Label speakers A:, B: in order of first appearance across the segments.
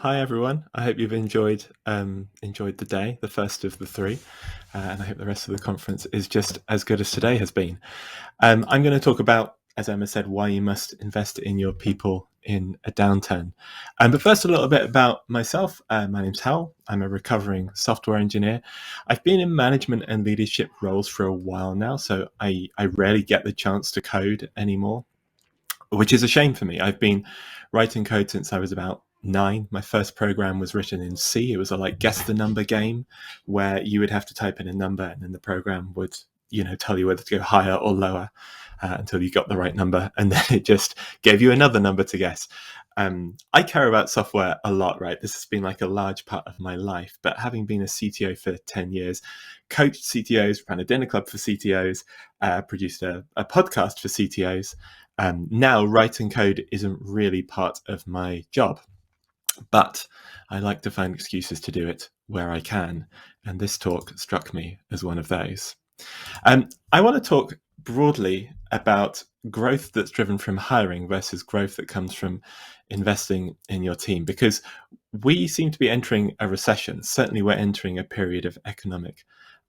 A: Hi everyone. I hope you've enjoyed the day, the first of the three, and I hope the rest of the conference is just as good as today has been. I'm going to talk about, as Emma said, why you must invest in your people in a downturn. But first, a little bit about myself. My name's Hal. I'm a recovering software engineer. I've been in management and leadership roles for a while now, so I rarely get the chance to code anymore, which is a shame for me. I've been writing code since I was about 9. My first program was written in C. It was a guess the number game where you would have to type in a number and then the program would, tell you whether to go higher or lower until you got the right number. And then it just gave you another number to guess. I care about software a lot, right? This has been like a large part of my life, but having been a CTO for 10 years, coached CTOs, ran a dinner club for CTOs, produced a podcast for CTOs. Now writing code isn't really part of my job, but I like to find excuses to do it where I can. And this talk struck me as one of those. I want to talk broadly about growth that's driven from hiring versus growth that comes from investing in your team, because we seem to be entering a recession. Certainly we're entering a period of economic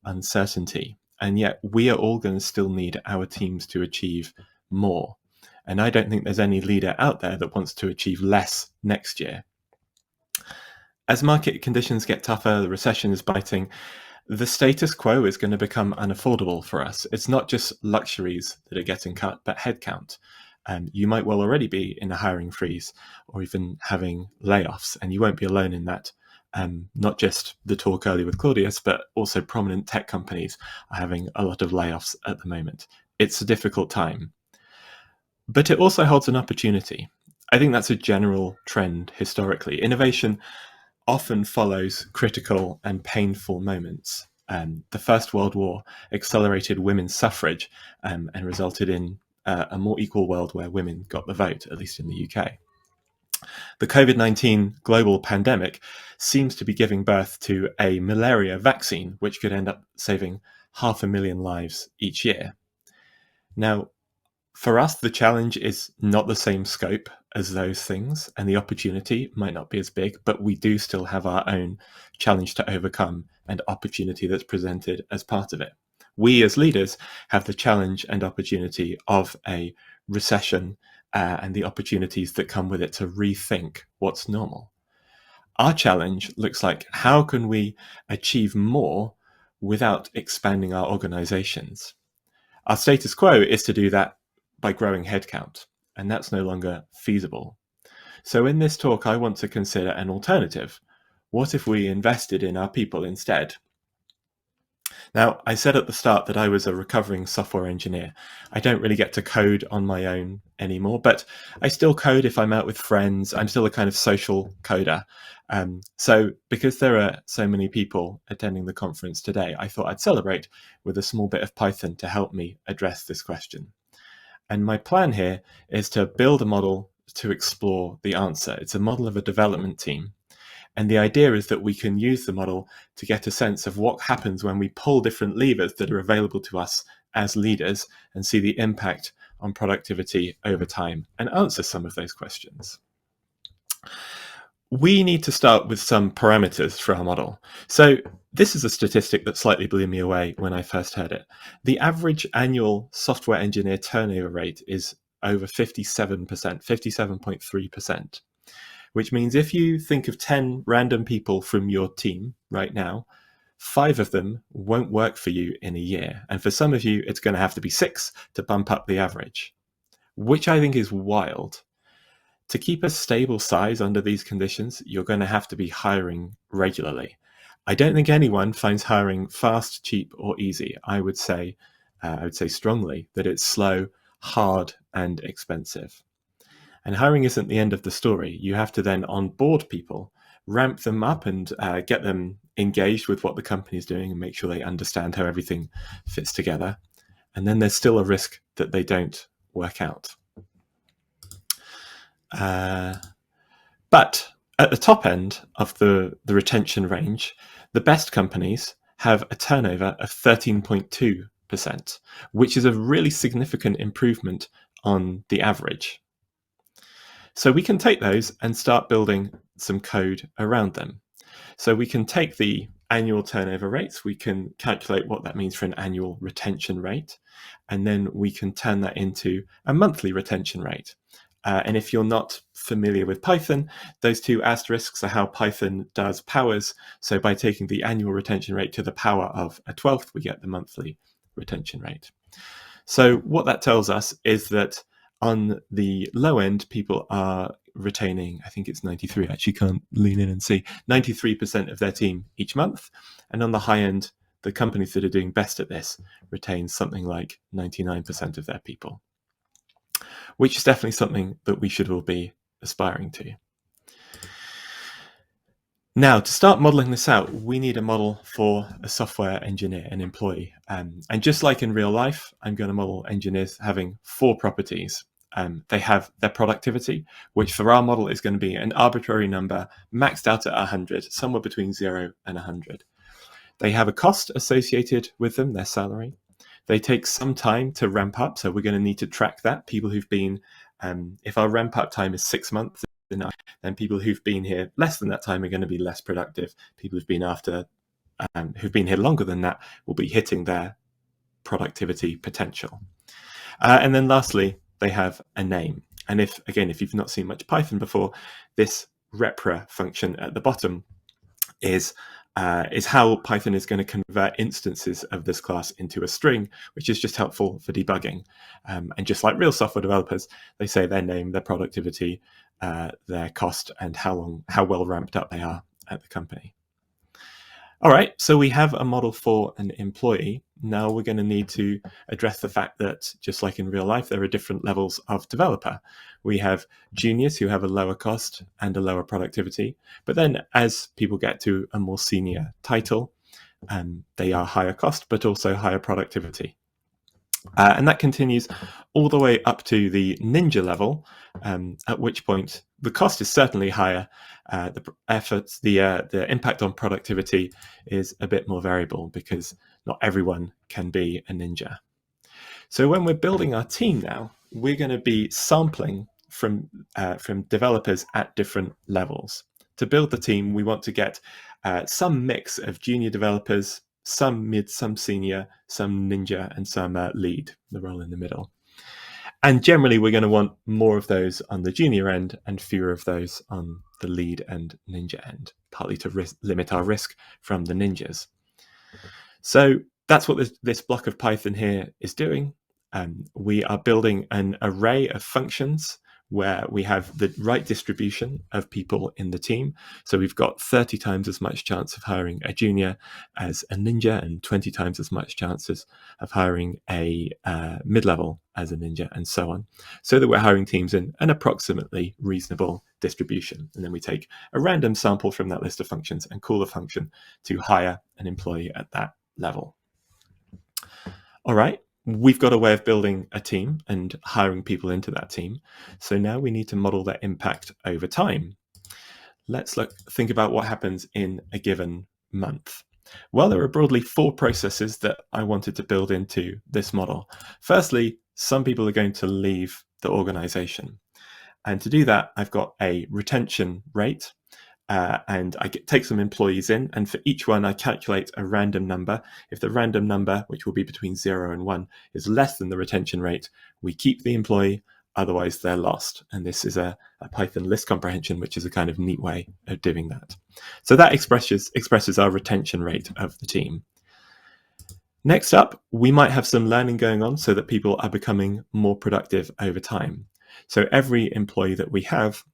A: uncertainty, and yet we are all going to still need our teams to achieve more. And I don't think there's any leader out there that wants to achieve less next year. As market conditions get tougher, the recession is biting, the status quo is going to become unaffordable for us. It's not just luxuries that are getting cut, but headcount. You might well already be in a hiring freeze or even having layoffs, and you won't be alone in that. Not just the talk earlier with Claudius, but also prominent tech companies are having a lot of layoffs at the moment. It's a difficult time. But it also holds an opportunity. I think that's a general trend historically. Innovation often follows critical and painful moments. The First World War accelerated women's suffrage and resulted in a more equal world where women got the vote, at least in the UK. The COVID-19 global pandemic seems to be giving birth to a malaria vaccine, which could end up saving 500,000 lives each year. Now, for us, the challenge is not the same scope as those things, and the opportunity might not be as big, but we do still have our own challenge to overcome and opportunity that's presented as part of it. We as leaders have the challenge and opportunity of a recession and the opportunities that come with it to rethink what's normal. Our challenge looks like, how can we achieve more without expanding our organizations? Our status quo is to do that by growing headcount, and that's no longer feasible. So in this talk, I want to consider an alternative. What if we invested in our people instead? Now, I said at the start that I was a recovering software engineer. I don't really get to code on my own anymore, but I still code if I'm out with friends. I'm still a kind of social coder. So because there are so many people attending the conference today, I thought I'd celebrate with a small bit of Python to help me address this question. And my plan here is to build a model to explore the answer. It's a model of a development team. And the idea is that we can use the model to get a sense of what happens when we pull different levers that are available to us as leaders and see the impact on productivity over time and answer some of those questions. We need to start with some parameters for our model. So this is a statistic that slightly blew me away when I first heard it. The average annual software engineer turnover rate is over 57%, 57.3%, which means if you think of 10 random people from your team right now, 5 of them won't work for you in a year. And for some of you, it's going to have to be 6 to bump up the average, which I think is wild. To keep a stable size under these conditions, you're going to have to be hiring regularly. I don't think anyone finds hiring fast, cheap, or easy. I would say strongly that it's slow, hard, and expensive. And hiring isn't the end of the story. You have to then onboard people, ramp them up, and get them engaged with what the company is doing and make sure they understand how everything fits together. And then there's still a risk that they don't work out. But at the top end of the retention range, the best companies have a turnover of 13.2%, which is a really significant improvement on the average. So we can take those and start building some code around them. So we can take the annual turnover rates, we can calculate what that means for an annual retention rate, and then we can turn that into a monthly retention rate. And if you're not familiar with Python, those two asterisks are how Python does powers. So by taking the annual retention rate to the power of a 12th, we get the monthly retention rate. So what that tells us is that on the low end, people are retaining, I think it's 93, I actually can't lean in and see, 93% of their team each month. And on the high end, the companies that are doing best at this retain something like 99% of their people, which is definitely something that we should all be aspiring to. Now, to start modeling this out, we need a model for a software engineer, an employee. And just like in real life, I'm going to model engineers having 4 properties. They have their productivity, which for our model is going to be an arbitrary number maxed out at 100, somewhere between 0 and 100. They have a cost associated with them, their salary. They take some time to ramp up, so we're going to need to track that. People who've been, if our ramp up time is 6 months, then people who've been here less than that time are going to be less productive. People who've been here longer than that will be hitting their productivity potential. And then lastly, they have a name. And if you've not seen much Python before, this repr function at the bottom is how Python is going to convert instances of this class into a string, which is just helpful for debugging. And just like real software developers, they say their name, their productivity, their cost, and how well ramped up they are at the company. All right, so we have a model for an employee. Now we're going to need to address the fact that, just like in real life, there are different levels of developer. We have juniors who have a lower cost and a lower productivity, but then as people get to a more senior title, they are higher cost, but also higher productivity. And that continues all the way up to the ninja level, at which point the cost is certainly higher. The impact on productivity is a bit more variable because not everyone can be a ninja. So when we're building our team now, we're going to be sampling from developers at different levels. To build the team, we want to get some mix of junior developers, some mid, some senior, some ninja, and some lead, the role in the middle. And generally, we're going to want more of those on the junior end and fewer of those on the lead and ninja end, partly to limit our risk from the ninjas. So that's what this block of Python here is doing. We are building an array of functions where we have the right distribution of people in the team. So we've got 30 times as much chance of hiring a junior as a ninja and 20 times as much chances of hiring a mid-level as a ninja, and so on, so that we're hiring teams in an approximately reasonable distribution. And then we take a random sample from that list of functions and call the function to hire an employee at that level. All right. We've got a way of building a team and hiring people into that team. So now we need to model that impact over time. Let's think about what happens in a given month. Well, there are broadly 4 processes that I wanted to build into this model. Firstly, some people are going to leave the organization. And to do that, I've got a retention rate. And I take some employees in, and for each one I calculate a random number. If the random number, which will be between 0 and 1, is less than the retention rate, we keep the employee, otherwise they're lost. And this is a Python list comprehension, which is a kind of neat way of doing that. So that expresses our retention rate of the team. Next up, we might have some learning going on so that people are becoming more productive over time. So every employee that we have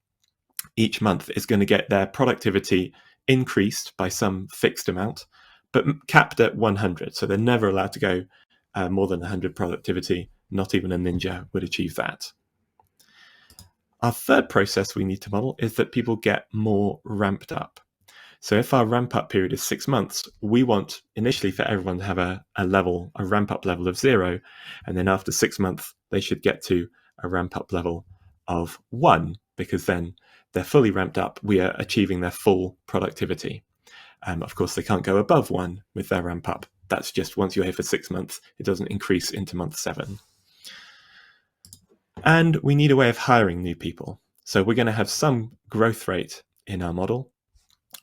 A: each month is going to get their productivity increased by some fixed amount, but capped at 100. So they're never allowed to go more than 100 productivity. Not even a ninja would achieve that. Our third process we need to model is that people get more ramped up. So if our ramp up period is 6 months, we want initially for everyone to have a ramp up level of 0. And then after 6 months, they should get to a ramp up level of 1, because then they're fully ramped up. We are achieving their full productivity. Of course, they can't go above 1 with their ramp up. That's just once you're here for 6 months, it doesn't increase into month 7. And we need a way of hiring new people. So we're going to have some growth rate in our model.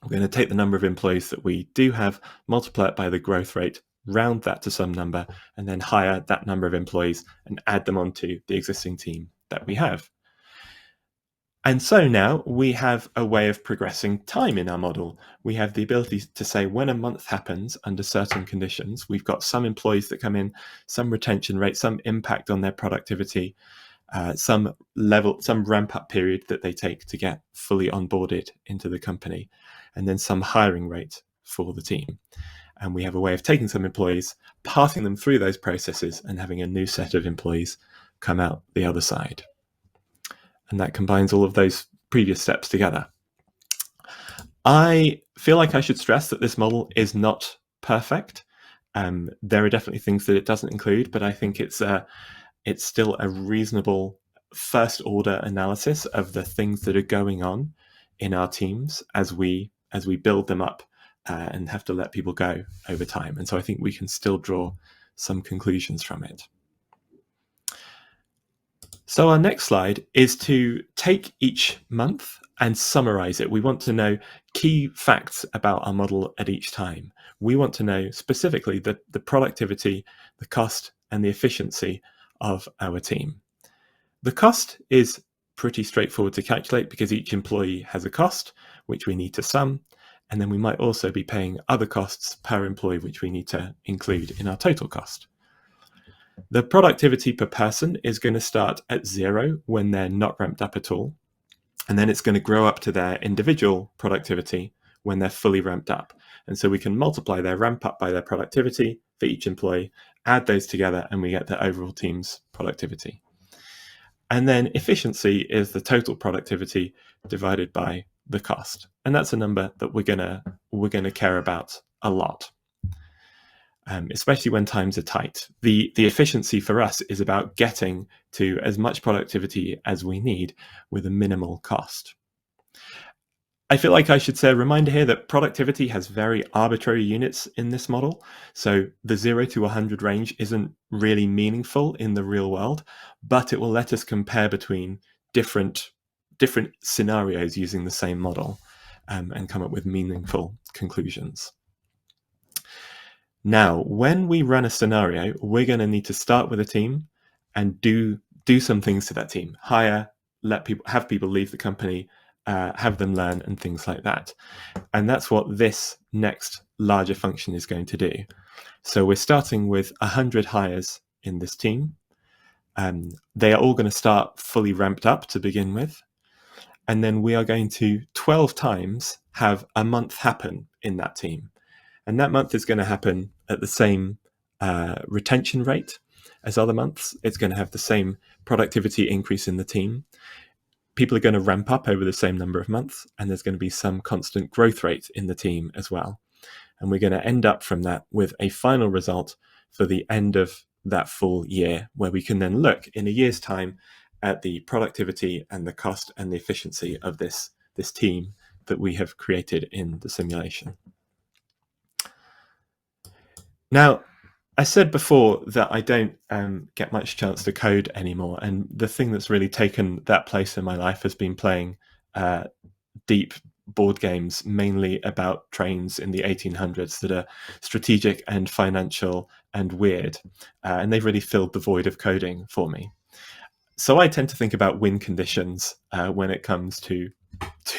A: We're going to take the number of employees that we do have, multiply it by the growth rate, round that to some number, and then hire that number of employees and add them onto the existing team that we have. And so now we have a way of progressing time in our model. We have the ability to say when a month happens under certain conditions, we've got some employees that come in, some retention rate, some impact on their productivity, some ramp up period that they take to get fully onboarded into the company, and then some hiring rate for the team. And we have a way of taking some employees, passing them through those processes, and having a new set of employees come out the other side. And that combines all of those previous steps together. I feel like I should stress that this model is not perfect. There are definitely things that it doesn't include, but I think it's still a reasonable first order analysis of the things that are going on in our teams as we build them up and have to let people go over time. And so I think we can still draw some conclusions from it. So our next slide is to take each month and summarize it. We want to know key facts about our model at each time. We want to know specifically the productivity, the cost, and the efficiency of our team. The cost is pretty straightforward to calculate because each employee has a cost, which we need to sum. And then we might also be paying other costs per employee, which we need to include in our total cost. The productivity per person is going to start at 0 when they're not ramped up at all. And then it's going to grow up to their individual productivity when they're fully ramped up. And so we can multiply their ramp up by their productivity for each employee, add those together, and we get the overall team's productivity. And then efficiency is the total productivity divided by the cost. And that's a number that we're going to care about a lot. Especially when times are tight. The efficiency for us is about getting to as much productivity as we need with a minimal cost. I feel like I should say a reminder here that productivity has very arbitrary units in this model. So the 0 to 100 range isn't really meaningful in the real world, but it will let us compare between different scenarios using the same model and come up with meaningful conclusions. Now, when we run a scenario, we're going to need to start with a team and do some things to that team. Hire, have people leave the company, have them learn, and things like that. And that's what this next larger function is going to do. So we're starting with 100 hires in this team. They are all going to start fully ramped up to begin with. And then we are going to 12 times have a month happen in that team. And that month is going to happen at the same retention rate as other months. It's going to have the same productivity increase in the team. People are going to ramp up over the same number of months, and there's going to be some constant growth rate in the team as well. And we're going to end up from that with a final result for the end of that full year, where we can then look in a year's time at the productivity and the cost and the efficiency of this team that we have created in the simulation. Now, I said before that I don't get much chance to code anymore, and the thing that's really taken that place in my life has been playing deep board games, mainly about trains in the 1800s that are strategic and financial and weird, and they've really filled the void of coding for me. So I tend to think about win conditions when it comes to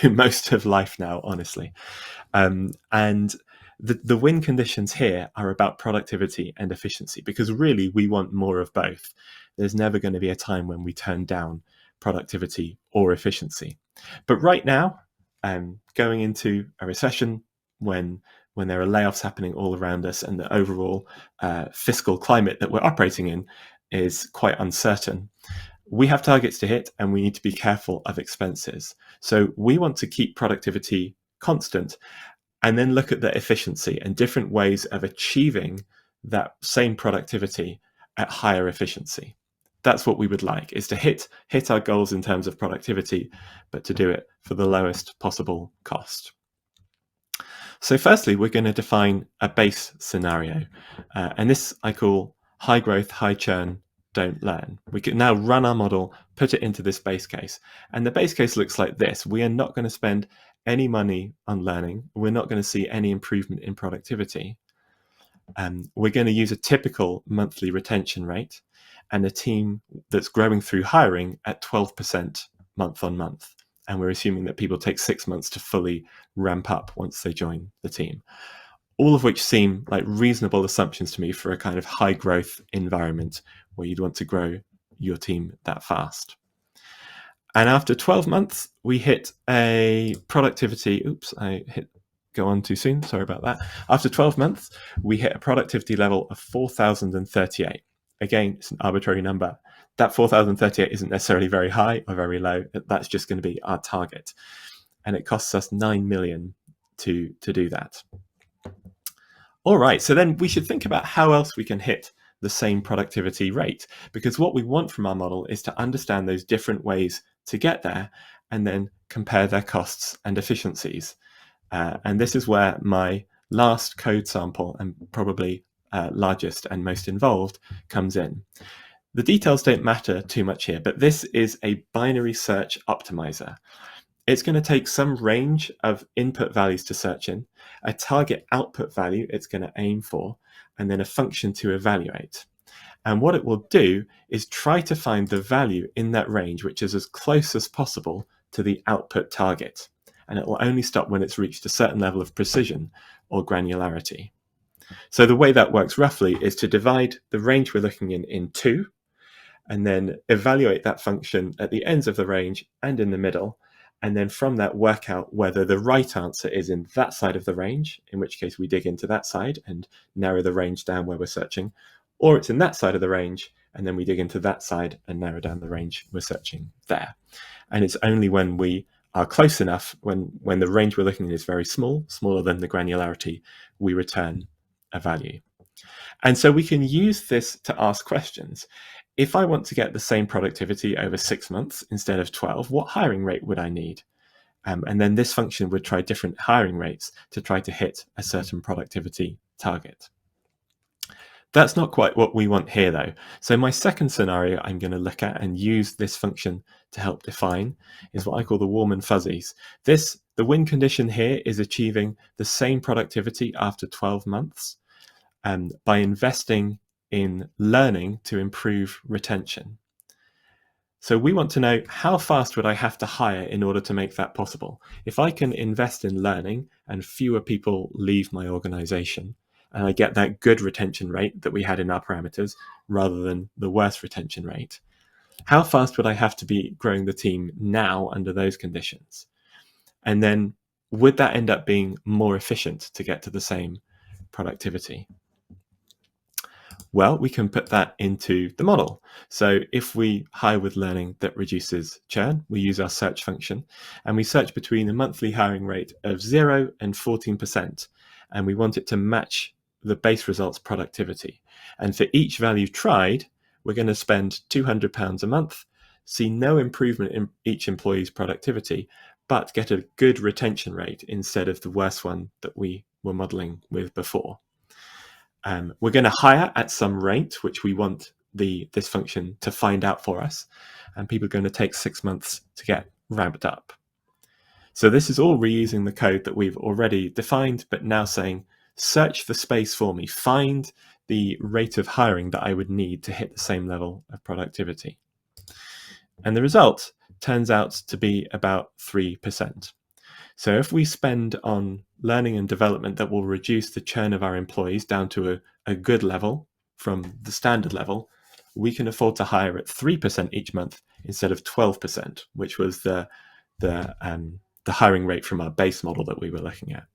A: most of life now, honestly, and the win conditions here are about productivity and efficiency, because really we want more of both. There's never going to be a time when we turn down productivity or efficiency. But right now, going into a recession, when there are layoffs happening all around us and the overall fiscal climate that we're operating in is quite uncertain, we have targets to hit and we need to be careful of expenses. So we want to keep productivity constant and then look at the efficiency and different ways of achieving that same productivity at higher efficiency. That's what we would like, is to hit our goals in terms of productivity, but to do it for the lowest possible cost. So firstly, we're going to define a base scenario. And this I call high growth, high churn, don't learn. We can now run our model, put it into this base case. And the base case looks like this. We are not going to spend any money on learning, we're not going to see any improvement in productivity. We're going to use a typical monthly retention rate and a team that's growing through hiring at 12% month on month. And we're assuming that people take 6 months to fully ramp up once they join the team. All of which seem like reasonable assumptions to me for a kind of high growth environment where you'd want to grow your team that fast. And after 12 months, we hit a productivity. Go on too soon. Sorry about that. After 12 months, we hit a productivity level of 4,038. Again, it's an arbitrary number. That 4,038 isn't necessarily very high or very low. That's just going to be our target. And it costs us 9 million to do that. All right, so then we should think about how else we can hit the same productivity rate, because what we want from our model is to understand those different ways to get there and then compare their costs and efficiencies. And this is where my last code sample, and probably largest and most involved, comes in. The details don't matter too much here, but this is a binary search optimizer. It's going to take some range of input values to search in, a target output value it's going to aim for, and then a function to evaluate. And what it will do is try to find the value in that range which is as close as possible to the output target. And it will only stop when it's reached a certain level of precision or granularity. So the way that works roughly is to divide the range we're looking in two, and then evaluate that function at the ends of the range and in the middle, and then from that work out whether the right answer is in that side of the range, in which case we dig into that side and narrow the range down where we're searching, or it's in that side of the range, and then we dig into that side and narrow down the range we're searching there. And it's only when we are close enough, when the range we're looking at is very small, smaller than the granularity, we return a value. And so we can use this to ask questions. If I want to get the same productivity over 6 months instead of 12, what hiring rate would I need? And then this function would try different hiring rates to try to hit a certain productivity target. That's not quite what we want here, though. So my second scenario I'm going to look at and use this function to help define is what I call the warm and fuzzies. The win condition here is achieving the same productivity after 12 months by investing in learning to improve retention. So we want to know, how fast would I have to hire in order to make that possible? If I can invest in learning and fewer people leave my organization, and I get that good retention rate that we had in our parameters rather than the worst retention rate, how fast would I have to be growing the team now under those conditions? And then would that end up being more efficient to get to the same productivity? Well, we can put that into the model. So if we hire with learning that reduces churn, we use our search function, and we search between a monthly hiring rate of 0 and 14%, and we want it to match the base results productivity. And for each value tried, we're going to spend £200 a month, see no improvement in each employee's productivity, but get a good retention rate instead of the worst one that we were modeling with before. We're going to hire at some rate, which we want this function to find out for us, and people are going to take 6 months to get ramped up. So this is all reusing the code that we've already defined, but now saying, search the space for me, find the rate of hiring that I would need to hit the same level of productivity. And the result turns out to be about 3%. So if we spend on learning and development that will reduce the churn of our employees down to a good level from the standard level, we can afford to hire at 3% each month instead of 12%, which was the hiring rate from our base model that we were looking at.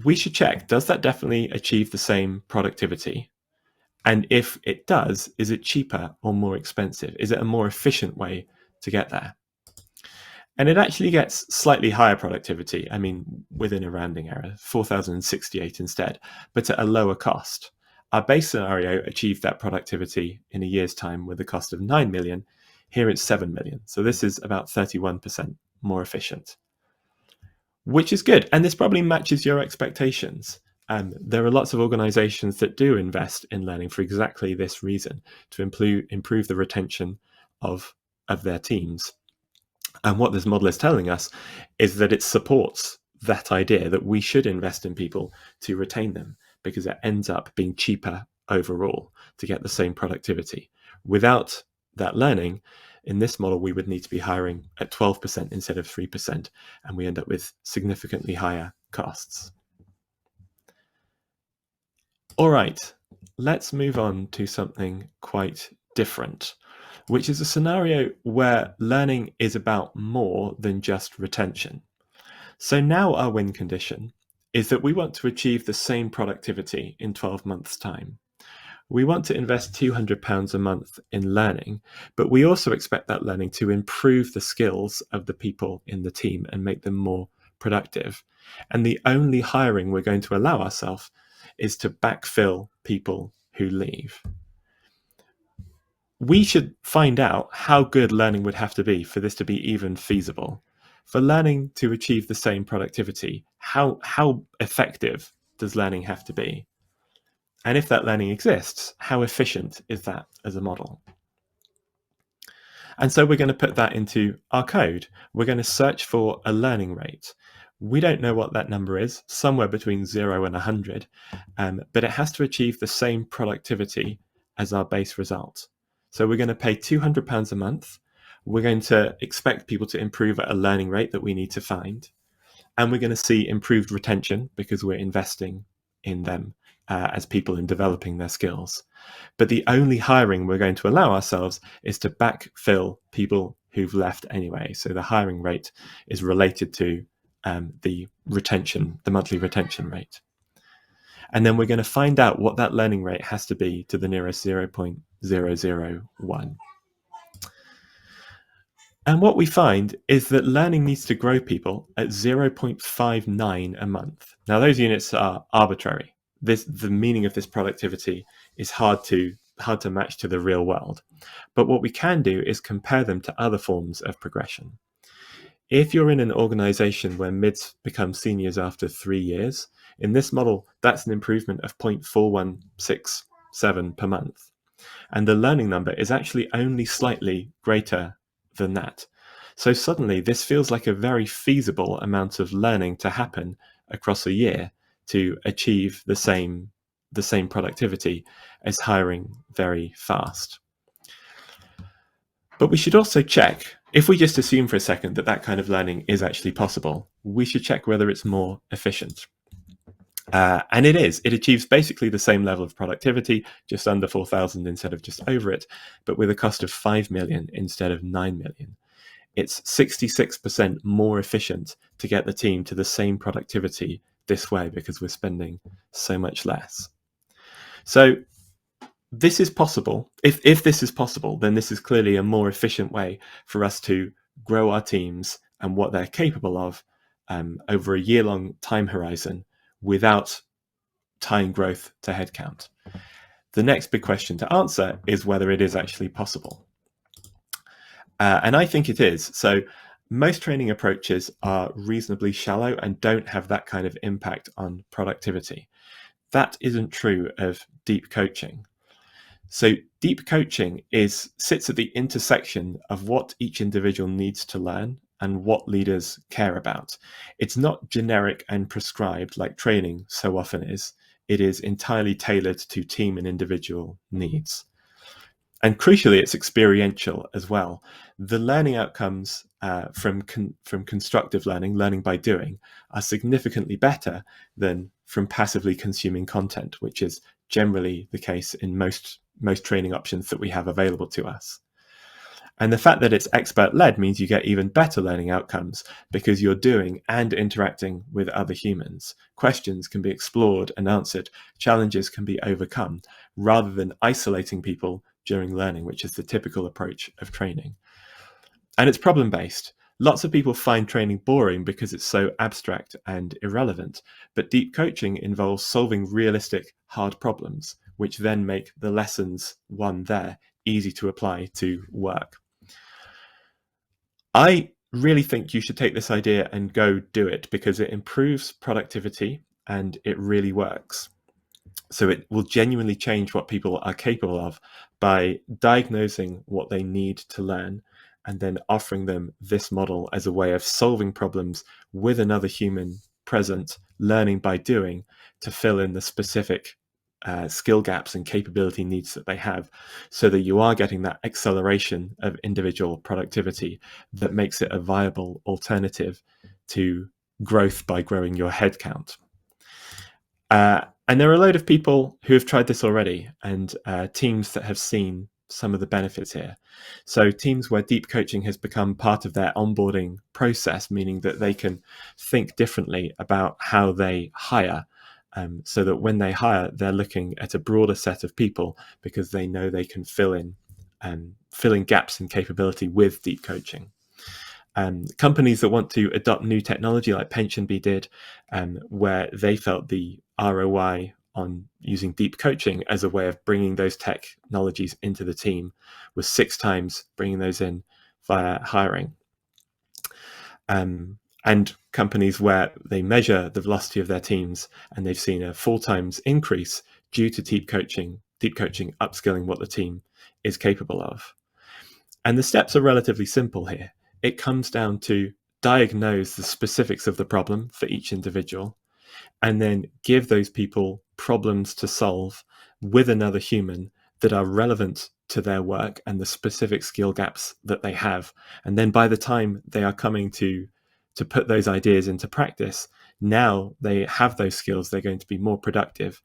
A: We should check, does that definitely achieve the same productivity? And if it does, is it cheaper or more expensive? Is it a more efficient way to get there? And it actually gets slightly higher productivity, I mean, within a rounding error, 4,068 instead, but at a lower cost. Our base scenario achieved that productivity in a year's time with a cost of 9 million. Here it's 7 million. So this is about 31% more efficient, which is good. And this probably matches your expectations. There are lots of organizations that do invest in learning for exactly this reason, to improve the retention of their teams. And what this model is telling us is that it supports that idea that we should invest in people to retain them, because it ends up being cheaper overall to get the same productivity. Without that learning, in this model, we would need to be hiring at 12% instead of 3%, and we end up with significantly higher costs. All right, let's move on to something quite different, which is a scenario where learning is about more than just retention. So now our win condition is that we want to achieve the same productivity in 12 months' time. We want to invest £200 a month in learning, but we also expect that learning to improve the skills of the people in the team and make them more productive. And the only hiring we're going to allow ourselves is to backfill people who leave. We should find out how good learning would have to be for this to be even feasible. For learning to achieve the same productivity, how effective does learning have to be? And if that learning exists, how efficient is that as a model? And so we're going to put that into our code. We're going to search for a learning rate. We don't know what that number is, somewhere between 0 and 100, but it has to achieve the same productivity as our base result. So we're going to pay £200 a month. We're going to expect people to improve at a learning rate that we need to find. And we're going to see improved retention because we're investing in them as people in developing their skills. But the only hiring we're going to allow ourselves is to backfill people who've left anyway. So the hiring rate is related to the monthly retention rate. And then we're going to find out what that learning rate has to be to the nearest 0.001. And what we find is that learning needs to grow people at 0.59 a month. Now, those units are arbitrary. The meaning of this productivity is hard to match to the real world. But what we can do is compare them to other forms of progression. If you're in an organization where mids become seniors after 3 years, in this model, that's an improvement of 0.4167 per month. And the learning number is actually only slightly greater than that. So suddenly this feels like a very feasible amount of learning to happen across a year to achieve the same productivity as hiring very fast. But we should also check, if we just assume for a second that kind of learning is actually possible, we should check whether it's more efficient. And it is. It achieves basically the same level of productivity, just under 4,000 instead of just over it, but with a cost of 5 million instead of 9 million. It's 66% more efficient to get the team to the same productivity this way because we're spending so much less. So this is possible. If this is possible, then this is clearly a more efficient way for us to grow our teams and what they're capable of over a year-long time horizon without tying growth to headcount. The next big question to answer is whether it is actually possible. And I think it is. So most training approaches are reasonably shallow and don't have that kind of impact on productivity. That isn't true of deep coaching. So deep coaching sits at the intersection of what each individual needs to learn and what leaders care about. It's not generic and prescribed like training so often is. It is entirely tailored to team and individual needs. And crucially, it's experiential as well. The learning outcomes from constructive learning by doing, are significantly better than from passively consuming content, which is generally the case in most training options that we have available to us. And the fact that it's expert-led means you get even better learning outcomes because you're doing and interacting with other humans. Questions can be explored and answered. Challenges can be overcome rather than isolating people during learning, which is the typical approach of training. And it's problem-based. Lots of people find training boring because it's so abstract and irrelevant, but deep coaching involves solving realistic, hard problems, which then make the lessons won there easy to apply to work. I really think you should take this idea and go do it because it improves productivity and it really works. So it will genuinely change what people are capable of by diagnosing what they need to learn and then offering them this model as a way of solving problems with another human present, learning by doing, to fill in the specific skill gaps and capability needs that they have, so that you are getting that acceleration of individual productivity that makes it a viable alternative to growth by growing your headcount. And there are a load of people who have tried this already, and teams that have seen some of the benefits here. So teams where deep coaching has become part of their onboarding process, meaning that they can think differently about how they hire, so that when they hire, they're looking at a broader set of people because they know they can fill in gaps in capability with deep coaching. Companies that want to adopt new technology like PensionBee did, where they felt the ROI on using deep coaching as a way of bringing those technologies into the team was 6 times bringing those in via hiring. And companies where they measure the velocity of their teams and they've seen a 4 times increase due to deep coaching upskilling what the team is capable of. And the steps are relatively simple here. It comes down to diagnose the specifics of the problem for each individual, and then give those people problems to solve with another human that are relevant to their work and the specific skill gaps that they have. And then by the time they are coming to put those ideas into practice, now they have those skills, they're going to be more productive.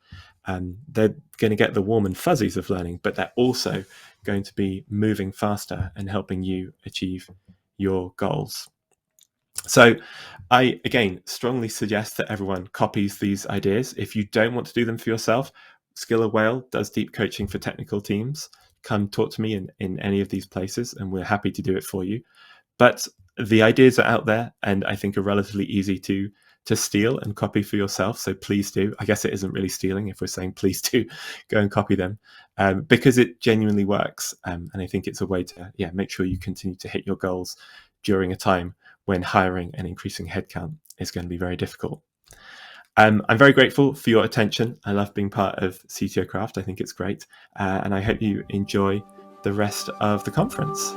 A: They're going to get the warm and fuzzies of learning, but they're also going to be moving faster and helping you achieve your goals. So I, again, strongly suggest that everyone copies these ideas. If you don't want to do them for yourself, Skiller Whale does deep coaching for technical teams. Come talk to me in any of these places, and we're happy to do it for you. But the ideas are out there, and I think are relatively easy to steal and copy for yourself. So please do. I guess it isn't really stealing if we're saying please do go and copy them, because it genuinely works. And I think it's a way to make sure you continue to hit your goals during a time when hiring and increasing headcount is going to be very difficult. I'm very grateful for your attention. I love being part of CTO Craft. I think it's great. And I hope you enjoy the rest of the conference.